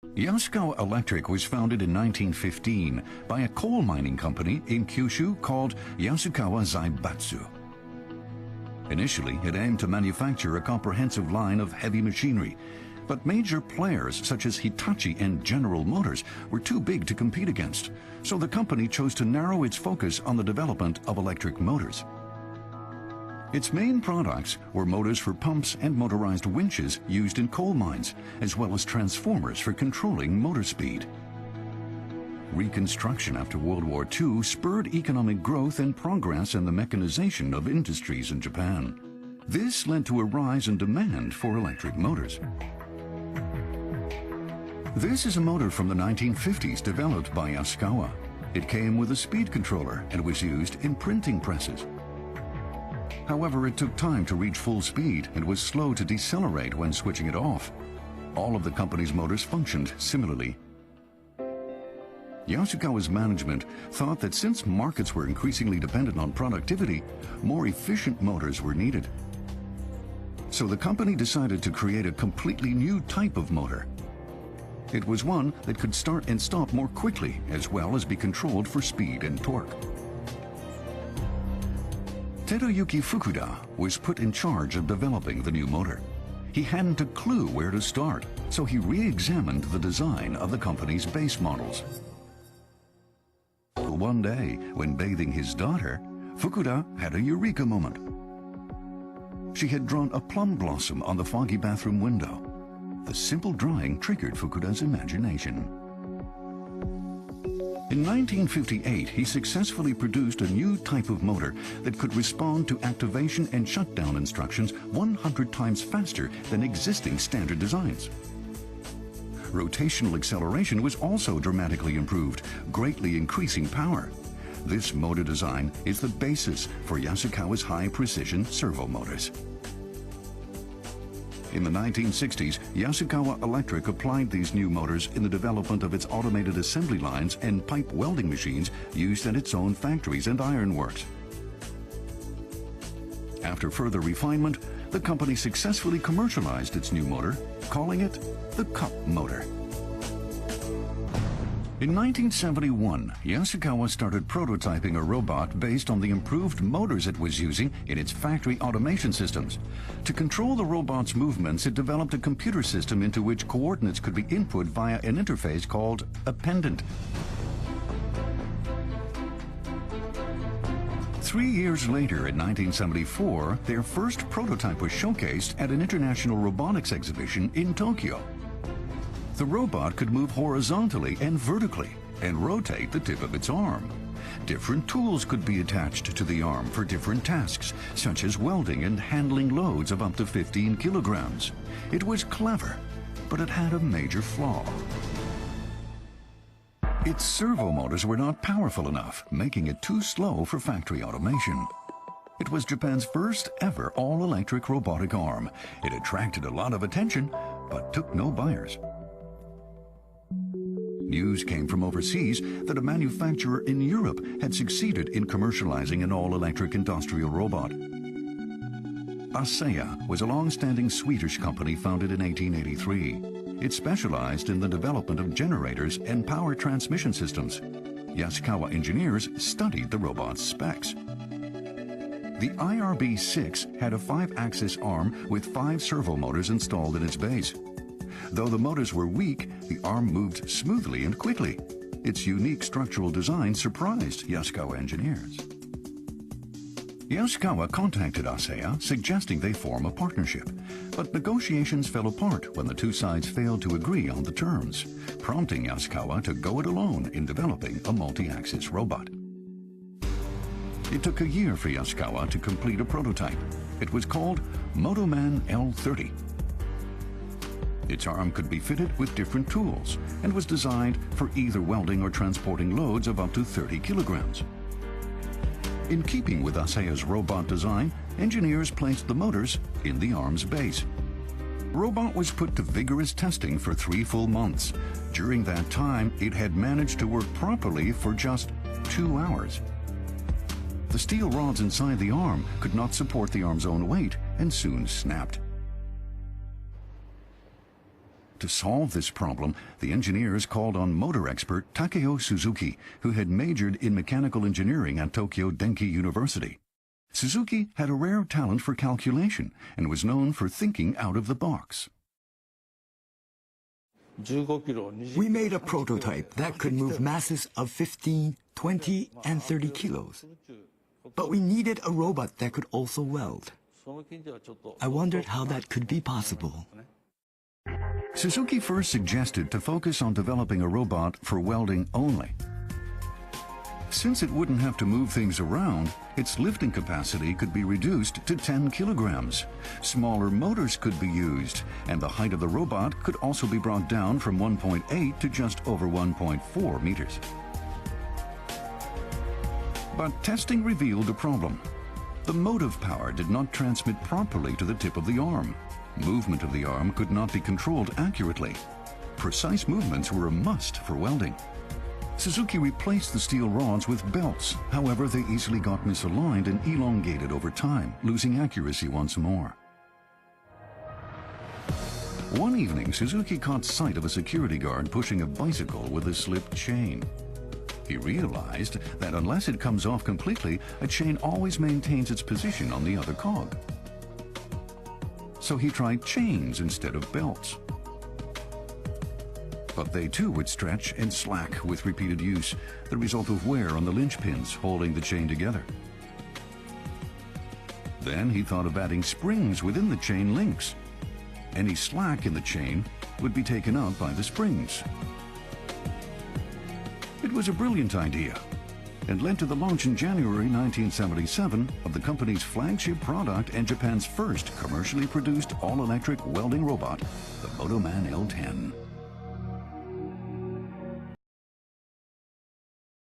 Yaskawa Electric was founded in 1915 by a coal mining company in Kyushu called Yaskawa Zaibatsu. Initially, it aimed to manufacture a comprehensive line of heavy machinery, but major players such as Hitachi and General Motors were too big to compete against, so the company chose to narrow its focus on the development of electric motors. Its main products were motors for pumps and motorized winches used in coal mines, as well as transformers for controlling motor speed. Reconstruction after World War II spurred economic growth and progress in the mechanization of industries in Japan. This led to a rise in demand for electric motors. This is a motor from the 1950s developed by Yaskawa. It came with a speed controller and was used in printing presses. However, it took time to reach full speed and was slow to decelerate when switching it off. All of the company's motors functioned similarly. Yaskawa's management thought that since markets were increasingly dependent on productivity, more efficient motors were needed. So the company decided to create a completely new type of motor. It was one that could start and stop more quickly, as well as be controlled for speed and torque. Teruyuki Fukuda was put in charge of developing the new motor. He hadn't a clue where to start, so he re-examined the design of the company's base models. One day, when bathing his daughter, Fukuda had a eureka moment. She had drawn a plum blossom on the foggy bathroom window. The simple drawing triggered Fukuda's imagination. In 1958, he successfully produced a new type of motor that could respond to activation and shutdown instructions 100 times faster than existing standard designs. Rotational acceleration was also dramatically improved, greatly increasing power. This motor design is the basis for Yaskawa's high-precision servo motors. In the 1960s, Yaskawa Electric applied these new motors in the development of its automated assembly lines and pipe welding machines used at its own factories and ironworks. After further refinement, the company successfully commercialized its new motor, calling it the Cup Motor. In 1971, Yaskawa started prototyping a robot based on the improved motors it was using in its factory automation systems. To control the robot's movements, it developed a computer system into which coordinates could be input via an interface called a pendant. 3 years later, in 1974, their first prototype was showcased at an international robotics exhibition in Tokyo. The robot could move horizontally and vertically and rotate the tip of its arm. Different tools could be attached to the arm for different tasks, such as welding and handling loads of up to 15 kilograms. It was clever, but it had a major flaw. Its servo motors were not powerful enough, making it too slow for factory automation. It was Japan's first ever all-electric robotic arm. It attracted a lot of attention, but took no buyers. News came from overseas that a manufacturer in Europe had succeeded in commercializing an all-electric industrial robot. ASEA was a long-standing Swedish company founded in 1883. It specialized in the development of generators and power transmission systems. Yaskawa engineers studied the robot's specs. The IRB-6 had a 5-axis arm with 5 servo motors installed in its base. Though the motors were weak, the arm moved smoothly and quickly. Its unique structural design surprised Yaskawa engineers. Yaskawa contacted ASEA, suggesting they form a partnership. But negotiations fell apart when the two sides failed to agree on the terms, prompting Yaskawa to go it alone in developing a multi-axis robot. It took a year for Yaskawa to complete a prototype. It was called Motoman L30. Its arm could be fitted with different tools and was designed for either welding or transporting loads of up to 30 kilograms. In keeping with ASEA's robot design, engineers placed the motors in the arm's base. The robot was put to vigorous testing for 3 full months. During that time, it had managed to work properly for just 2 hours. The steel rods inside the arm could not support the arm's own weight and soon snapped. To solve this problem, the engineers called on motor expert Takeo Suzuki, who had majored in mechanical engineering at Tokyo Denki University. Suzuki had a rare talent for calculation and was known for thinking out of the box. We made a prototype that could move masses of 15, 20, and 30 kilos. But we needed a robot that could also weld. I wondered how that could be possible. Suzuki first suggested to focus on developing a robot for welding only. Since it wouldn't have to move things around, its lifting capacity could be reduced to 10 kilograms. Smaller motors could be used, and the height of the robot could also be brought down from 1.8 to just over 1.4 meters. But testing revealed a problem. The motive power did not transmit properly to the tip of the arm. Movement of the arm could not be controlled accurately. Precise movements were a must for welding. Suzuki replaced the steel rods with belts. However, they easily got misaligned and elongated over time, losing accuracy once more. One evening, Suzuki caught sight of a security guard pushing a bicycle with a slipped chain. He realized that unless it comes off completely, a chain always maintains its position on the other cog. So he tried chains instead of belts. But they too would stretch and slack with repeated use, the result of wear on the linchpins holding the chain together. Then he thought of adding springs within the chain links. Any slack in the chain would be taken out by the springs. It was a brilliant idea and led to the launch in January 1977 of the company's flagship product and Japan's first commercially produced all-electric welding robot, the Motoman L10.